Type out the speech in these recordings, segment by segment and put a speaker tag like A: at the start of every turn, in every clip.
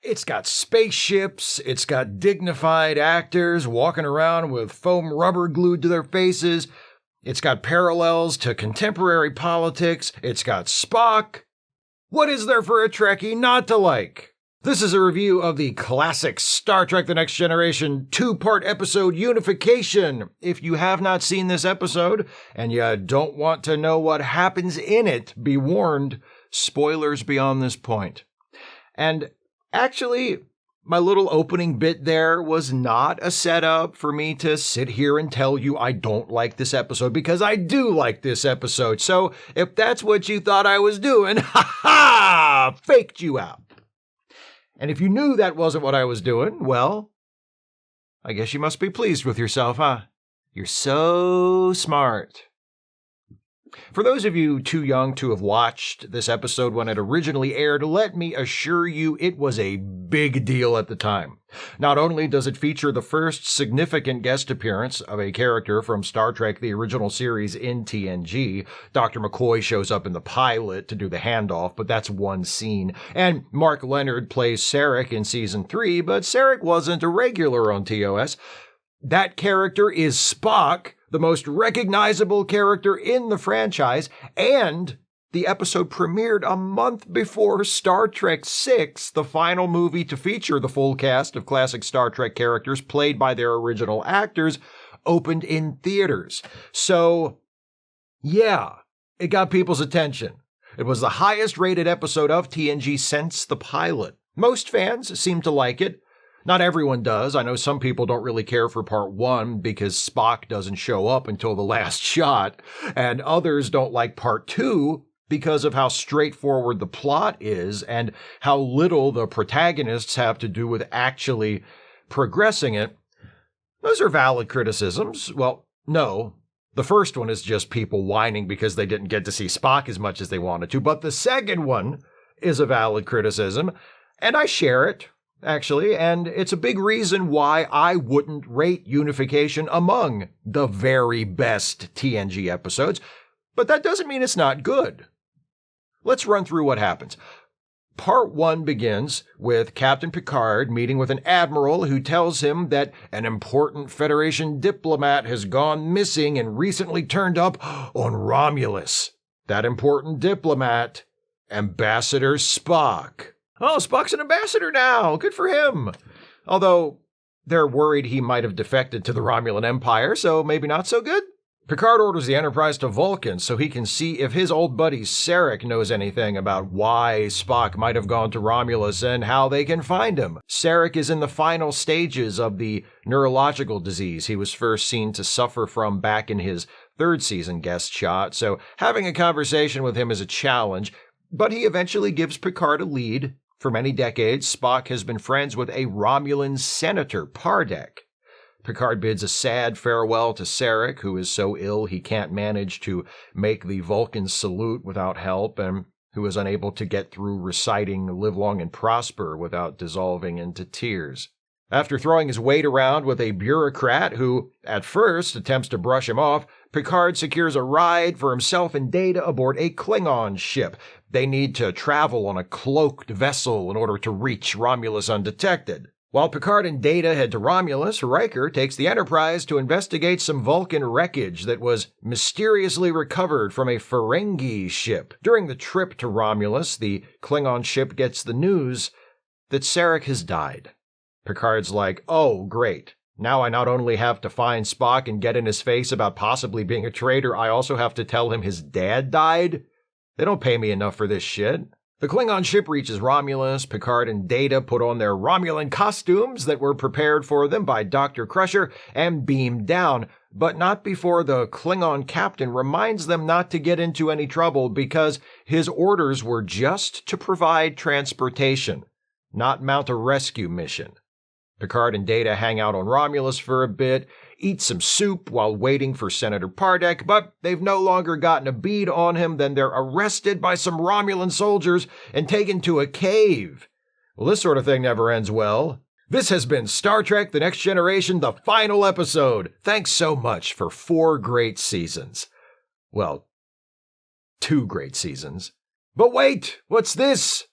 A: It's got spaceships, it's got dignified actors walking around with foam rubber glued to their faces, it's got parallels to contemporary politics, it's got Spock. What is there for a Trekkie not to like? This is a review of the classic Star Trek The Next Generation 2-part episode Unification. If you have not seen this episode and you don't want to know what happens in it, be warned, spoilers beyond this point. And actually, my little opening bit there was not a setup for me to sit here and tell you I don't like this episode, because I do like this episode. So if that's what you thought I was doing, faked you out. And if you knew that wasn't what I was doing, well, I guess you must be pleased with yourself, huh? You're so smart. For those of you too young to have watched this episode when it originally aired, let me assure you it was a big deal at the time. Not only does it feature the first significant guest appearance of a character from Star Trek the original series in TNG, Dr. McCoy shows up in the pilot to do the handoff, but that's one scene, and Mark Leonard plays Sarek in Season 3, but Sarek wasn't a regular on TOS. That character is Spock, the most recognizable character in the franchise, and the episode premiered a month before Star Trek VI, the final movie to feature the full cast of classic Star Trek characters played by their original actors, opened in theaters. So, yeah, it got people's attention. It was the highest rated episode of TNG since the pilot. Most fans seem to like it. Not everyone does. I know some people don't really care for part 1 because Spock doesn't show up until the last shot, and others don't like part 2 because of how straightforward the plot is and how little the protagonists have to do with actually progressing it. Those are valid criticisms. Well, no. The first one is just people whining because they didn't get to see Spock as much as they wanted to, but the second one is a valid criticism, and I share it. Actually, and it's a big reason why I wouldn't rate Unification among the very best TNG episodes, but that doesn't mean it's not good. Let's run through what happens. Part 1 begins with Captain Picard meeting with an admiral who tells him that an important Federation diplomat has gone missing and recently turned up on Romulus. That important diplomat, Ambassador Spock. Oh, Spock's an ambassador now. Good for him. Although they're worried he might have defected to the Romulan Empire, so maybe not so good. Picard orders the Enterprise to Vulcan so he can see if his old buddy Sarek knows anything about why Spock might have gone to Romulus and how they can find him. Sarek is in the final stages of the neurological disease he was first seen to suffer from back in his 3rd season guest shot, so having a conversation with him is a challenge, but he eventually gives Picard a lead. For many decades, Spock has been friends with a Romulan senator, Pardek. Picard bids a sad farewell to Sarek, who is so ill he can't manage to make the Vulcan salute without help, and who is unable to get through reciting Live Long and Prosper without dissolving into tears. After throwing his weight around with a bureaucrat who, at first, attempts to brush him off, Picard secures a ride for himself and Data aboard a Klingon ship. They need to travel on a cloaked vessel in order to reach Romulus undetected. While Picard and Data head to Romulus, Riker takes the Enterprise to investigate some Vulcan wreckage that was mysteriously recovered from a Ferengi ship. During the trip to Romulus, the Klingon ship gets the news that Sarek has died. Picard's like, oh, great. Now I not only have to find Spock and get in his face about possibly being a traitor, I also have to tell him his dad died? They don't pay me enough for this shit. The Klingon ship reaches Romulus. Picard and Data put on their Romulan costumes that were prepared for them by Dr. Crusher and beam down, but not before the Klingon captain reminds them not to get into any trouble because his orders were just to provide transportation, not mount a rescue mission. Picard and Data hang out on Romulus for a bit, eat some soup while waiting for Senator Pardek, but they've no longer gotten a bead on him than they're arrested by some Romulan soldiers and taken to a cave. Well, this sort of thing never ends well. This has been Star Trek The Next Generation, the final episode. Thanks so much for 4 great seasons. Well, 2 great seasons. But wait, what's this?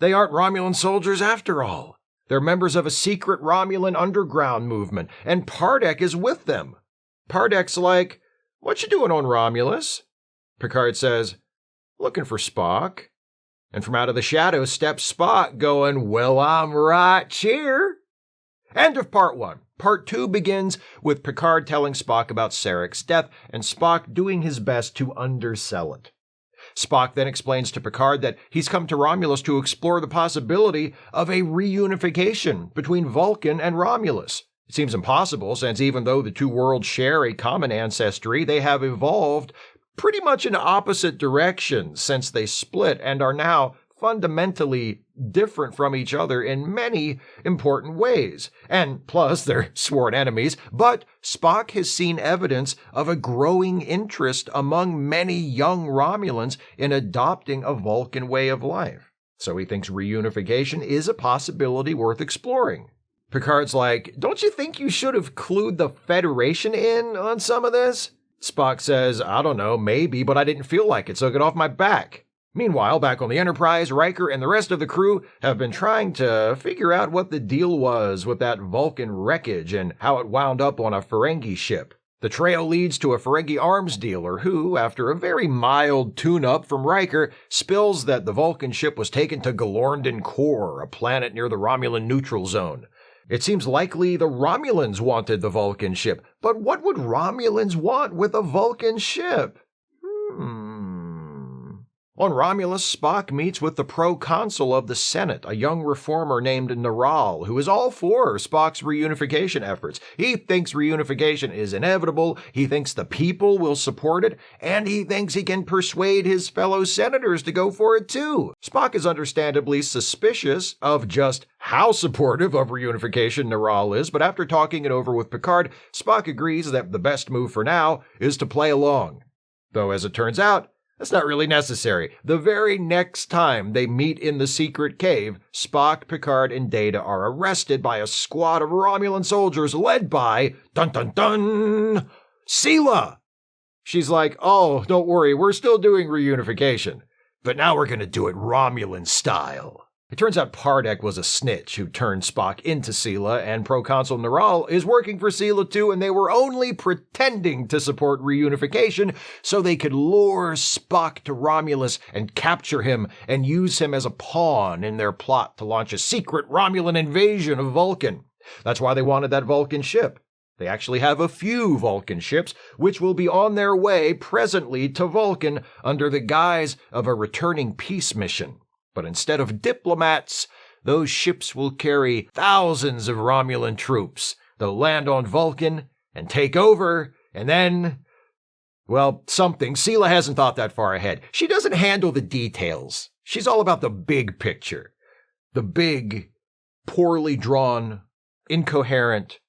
A: They aren't Romulan soldiers after all. They're members of a secret Romulan underground movement, and Pardek is with them. Pardek's like, "What you doing on Romulus?" Picard says, "Looking for Spock." And from out of the shadows steps Spock going, "Well, I'm right here." End of part 1. Part 2 begins with Picard telling Spock about Sarek's death and Spock doing his best to undersell it. Spock then explains to Picard that he's come to Romulus to explore the possibility of a reunification between Vulcan and Romulus. It seems impossible since even though the two worlds share a common ancestry, they have evolved pretty much in opposite directions since they split and are now fundamentally different from each other in many important ways. And plus, they're sworn enemies, but Spock has seen evidence of a growing interest among many young Romulans in adopting a Vulcan way of life. So he thinks reunification is a possibility worth exploring. Picard's like, "Don't you think you should have clued the Federation in on some of this?" Spock says, "I don't know, maybe, but I didn't feel like it, so get off my back." Meanwhile, back on the Enterprise, Riker and the rest of the crew have been trying to figure out what the deal was with that Vulcan wreckage and how it wound up on a Ferengi ship. The trail leads to a Ferengi arms dealer who, after a very mild tune-up from Riker, spills that the Vulcan ship was taken to Galorndon Core, a planet near the Romulan neutral zone. It seems likely the Romulans wanted the Vulcan ship, but what would Romulans want with a Vulcan ship? On Romulus, Spock meets with the pro-consul of the Senate, a young reformer named Naral, who is all for Spock's reunification efforts. He thinks reunification is inevitable, he thinks the people will support it, and he thinks he can persuade his fellow senators to go for it too. Spock is understandably suspicious of just how supportive of reunification Naral is, but after talking it over with Picard, Spock agrees that the best move for now is to play along. Though, as it turns out, that's not really necessary. The very next time they meet in the secret cave, Spock, Picard, and Data are arrested by a squad of Romulan soldiers led by, dun-dun-dun, Sela! She's like, "Oh, don't worry, we're still doing reunification, but now we're gonna do it Romulan style." It turns out Pardek was a snitch who turned Spock into Sela, and Proconsul Naral is working for Sela too, and they were only pretending to support reunification so they could lure Spock to Romulus and capture him and use him as a pawn in their plot to launch a secret Romulan invasion of Vulcan. That's why they wanted that Vulcan ship. They actually have a few Vulcan ships, which will be on their way presently to Vulcan under the guise of a returning peace mission. But instead of diplomats, those ships will carry thousands of Romulan troops. They'll land on Vulcan and take over, and then, well, something. Sela hasn't thought that far ahead. She doesn't handle the details. She's all about the big picture. The big, poorly drawn, incoherent,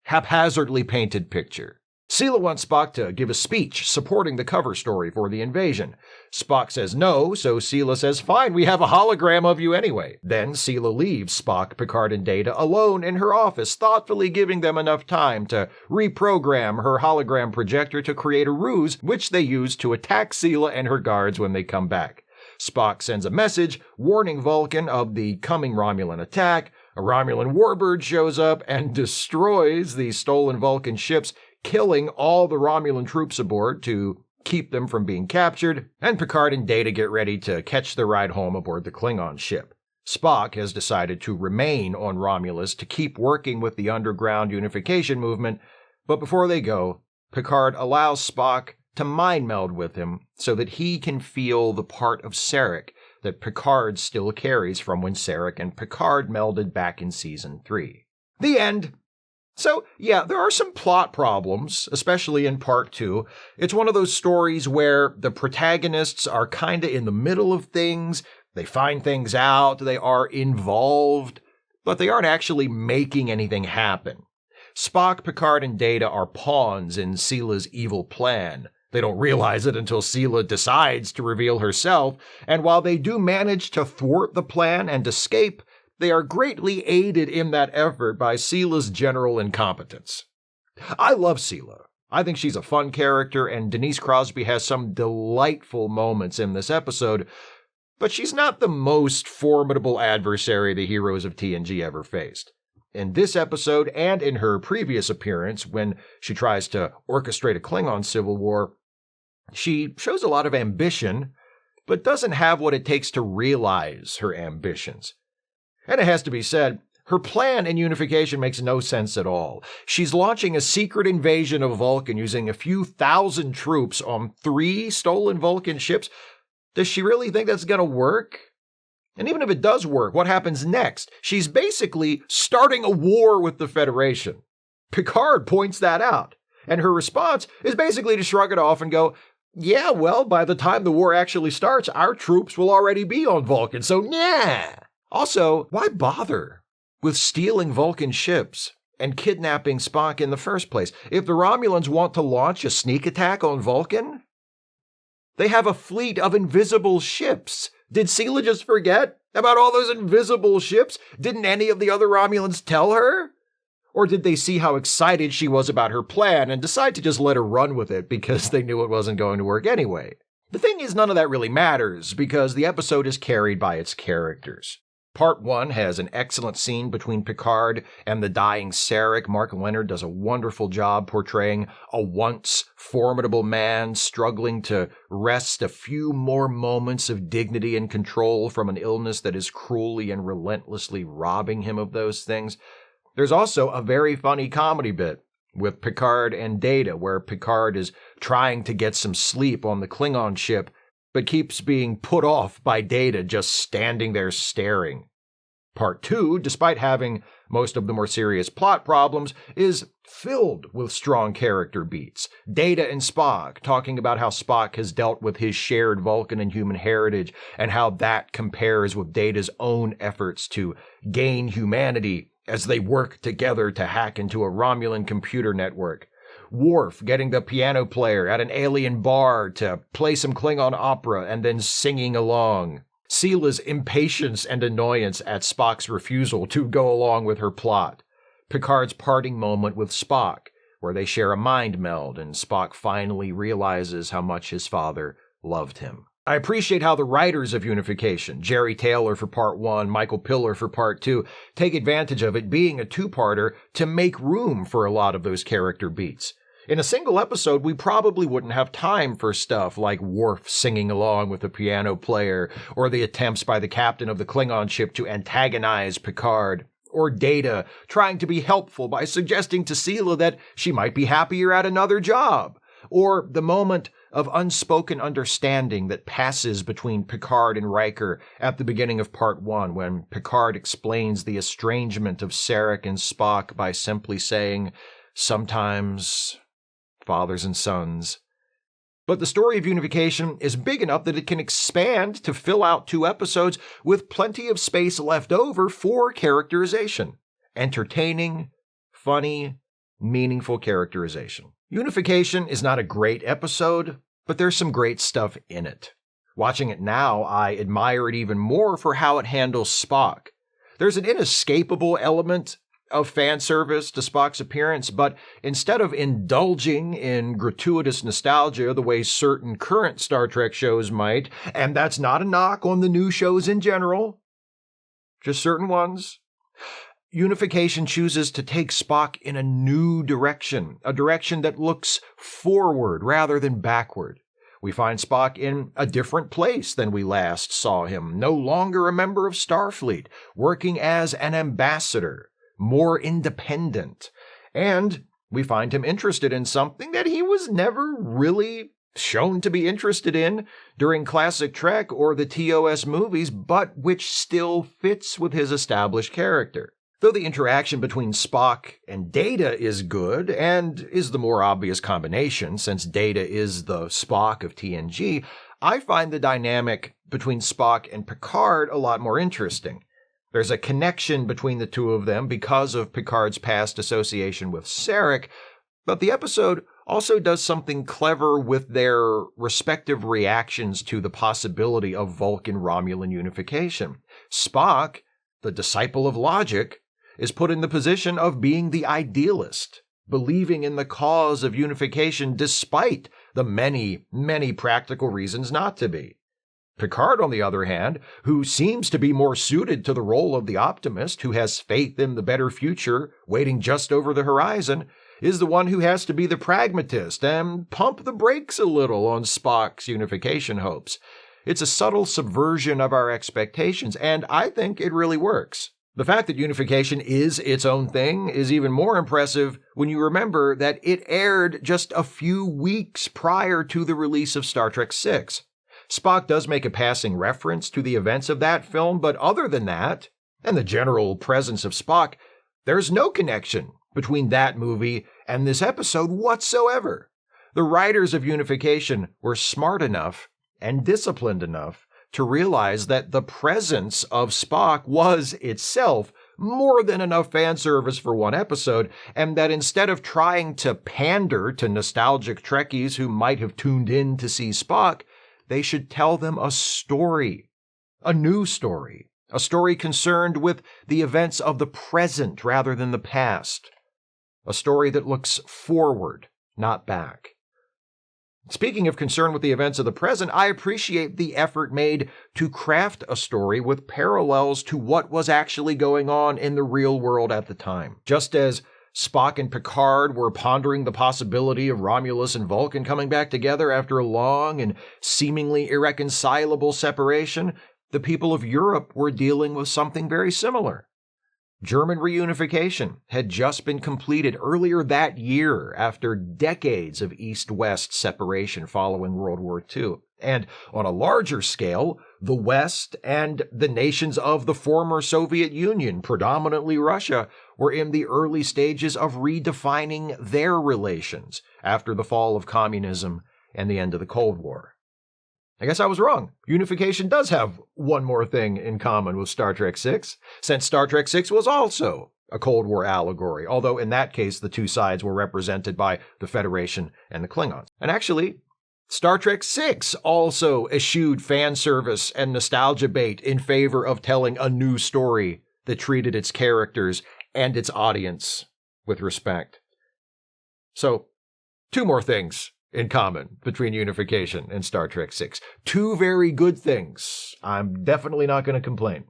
A: haphazardly painted picture. Sela wants Spock to give a speech supporting the cover story for the invasion. Spock says no, so Sela says, "Fine, we have a hologram of you anyway." Then Sela leaves Spock, Picard, and Data alone in her office, thoughtfully giving them enough time to reprogram her hologram projector to create a ruse, which they use to attack Sela and her guards when they come back. Spock sends a message warning Vulcan of the coming Romulan attack. A Romulan warbird shows up and destroys the stolen Vulcan ships, killing all the Romulan troops aboard to keep them from being captured, and Picard and Data get ready to catch their ride home aboard the Klingon ship. Spock has decided to remain on Romulus to keep working with the underground unification movement, but before they go, Picard allows Spock to mind meld with him so that he can feel the part of Sarek that Picard still carries from when Sarek and Picard melded back in Season 3. The end. So, yeah, there are some plot problems, especially in Part 2. It's one of those stories where the protagonists are kinda in the middle of things, they find things out, they are involved, but they aren't actually making anything happen. Spock, Picard, and Data are pawns in Sela's evil plan. They don't realize it until Sela decides to reveal herself, and while they do manage to thwart the plan and escape, they are greatly aided in that effort by Sela's general incompetence. I love Sela. I think she's a fun character, and Denise Crosby has some delightful moments in this episode, But she's not the most formidable adversary the heroes of TNG ever faced. In this episode, and in her previous appearance when she tries to orchestrate a Klingon civil war, she shows a lot of ambition, but doesn't have what it takes to realize her ambitions. And it has to be said, her plan in Unification makes no sense at all. She's launching a secret invasion of Vulcan using a few thousand troops on 3 stolen Vulcan ships. Does she really think that's going to work? And even if it does work, what happens next? She's basically starting a war with the Federation. Picard points that out, and her response is basically to shrug it off and go, yeah, well, by the time the war actually starts, our troops will already be on Vulcan, so yeah. Also, why bother with stealing Vulcan ships and kidnapping Spock in the first place? If the Romulans want to launch a sneak attack on Vulcan, they have a fleet of invisible ships. Did Sela just forget about all those invisible ships? Didn't any of the other Romulans tell her? Or did they see how excited she was about her plan and decide to just let her run with it because they knew it wasn't going to work anyway? The thing is, none of that really matters because the episode is carried by its characters. Part 1 has an excellent scene between Picard and the dying Sarek. Mark Leonard does a wonderful job portraying a once formidable man struggling to wrest a few more moments of dignity and control from an illness that is cruelly and relentlessly robbing him of those things. There's also a very funny comedy bit with Picard and Data, where Picard is trying to get some sleep on the Klingon ship, but keeps being put off by Data just standing there staring. Part 2, despite having most of the more serious plot problems, is filled with strong character beats. Data and Spock talking about how Spock has dealt with his shared Vulcan and human heritage and how that compares with Data's own efforts to gain humanity as they work together to hack into a Romulan computer network. Worf getting the piano player at an alien bar to play some Klingon opera and then singing along. Sela's impatience and annoyance at Spock's refusal to go along with her plot. Picard's parting moment with Spock, where they share a mind meld and Spock finally realizes how much his father loved him. I appreciate how the writers of Unification, Jerry Taylor for Part 1, Michael Piller for Part 2, take advantage of it being a two-parter to make room for a lot of those character beats. In a single episode, we probably wouldn't have time for stuff like Worf singing along with a piano player, or the attempts by the captain of the Klingon ship to antagonize Picard, or Data trying to be helpful by suggesting to Sela that she might be happier at another job, or the moment of unspoken understanding that passes between Picard and Riker at the beginning of Part 1 when Picard explains the estrangement of Sarek and Spock by simply saying, sometimes fathers and sons. But the story of Unification is big enough that it can expand to fill out 2 episodes with plenty of space left over for characterization. Entertaining, funny, meaningful characterization. Unification is not a great episode, but there's some great stuff in it. Watching it now, I admire it even more for how it handles Spock. There's an inescapable element of fan service to Spock's appearance, but instead of indulging in gratuitous nostalgia the way certain current Star Trek shows might, and that's not a knock on the new shows in general, just certain ones, Unification chooses to take Spock in a new direction, a direction that looks forward rather than backward. We find Spock in a different place than we last saw him, no longer a member of Starfleet, working as an ambassador, more independent. And we find him interested in something that he was never really shown to be interested in during classic Trek or the TOS movies, but which still fits with his established character. Though the interaction between Spock and Data is good, and is the more obvious combination since Data is the Spock of TNG, I find the dynamic between Spock and Picard a lot more interesting. There's a connection between the two of them because of Picard's past association with Sarek, but the episode also does something clever with their respective reactions to the possibility of Vulcan-Romulan unification. Spock, the disciple of logic, is put in the position of being the idealist, believing in the cause of unification despite the many, many practical reasons not to be. Picard, on the other hand, who seems to be more suited to the role of the optimist, who has faith in the better future waiting just over the horizon, is the one who has to be the pragmatist and pump the brakes a little on Spock's unification hopes. It's a subtle subversion of our expectations, and I think it really works. The fact that unification is its own thing is even more impressive when you remember that it aired just a few weeks prior to the release of Star Trek VI. Spock does make a passing reference to the events of that film, but other than that, and the general presence of Spock, there's no connection between that movie and this episode whatsoever. The writers of Unification were smart enough and disciplined enough to realize that the presence of Spock was itself more than enough fan service for one episode, and that instead of trying to pander to nostalgic Trekkies who might have tuned in to see Spock, they should tell them a story, a new story, a story concerned with the events of the present rather than the past, a story that looks forward, not back. Speaking of concern with the events of the present, I appreciate the effort made to craft a story with parallels to what was actually going on in the real world at the time. Just as Spock and Picard were pondering the possibility of Romulus and Vulcan coming back together after a long and seemingly irreconcilable separation, the people of Europe were dealing with something very similar. German reunification had just been completed earlier that year after decades of East-West separation following World War II. And on a larger scale, the West and the nations of the former Soviet Union, predominantly Russia, were in the early stages of redefining their relations after the fall of communism and the end of the Cold War. I guess I was wrong. Unification does have one more thing in common with Star Trek VI, since Star Trek VI was also a Cold War allegory, although in that case the two sides were represented by the Federation and the Klingons. And actually, Star Trek VI also eschewed fan service and nostalgia bait in favor of telling a new story that treated its characters and its audience with respect. So, two more things in common between Unification and Star Trek VI. Two very good things. I'm definitely not going to complain.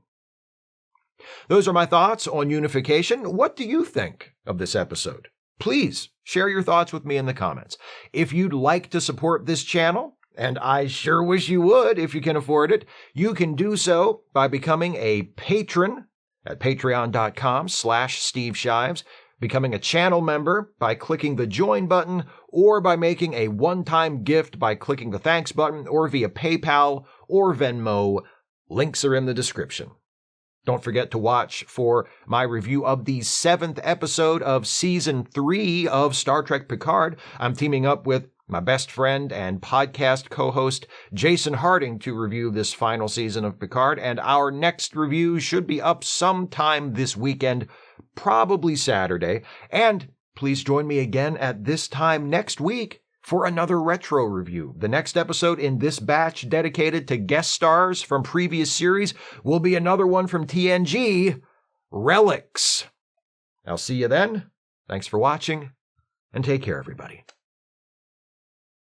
A: Those are my thoughts on Unification. What do you think of this episode? Please share your thoughts with me in the comments. If you'd like to support this channel, and I sure wish you would if you can afford it, you can do so by becoming a patron at patreon.com/Steve Shives, becoming a channel member by clicking the join button, or by making a one-time gift by clicking the thanks button, or via PayPal or Venmo. Links are in the description. Don't forget to watch for my review of the 7th episode of Season 3 of Star Trek Picard. I'm teaming up with my best friend and podcast co-host Jason Harding to review this final season of Picard, and our next review should be up sometime this weekend, probably Saturday. And please join me again at this time next week for another retro review. The next episode in this batch dedicated to guest stars from previous series will be another one from TNG, Relics. I'll see you then. Thanks for watching, and take care, everybody.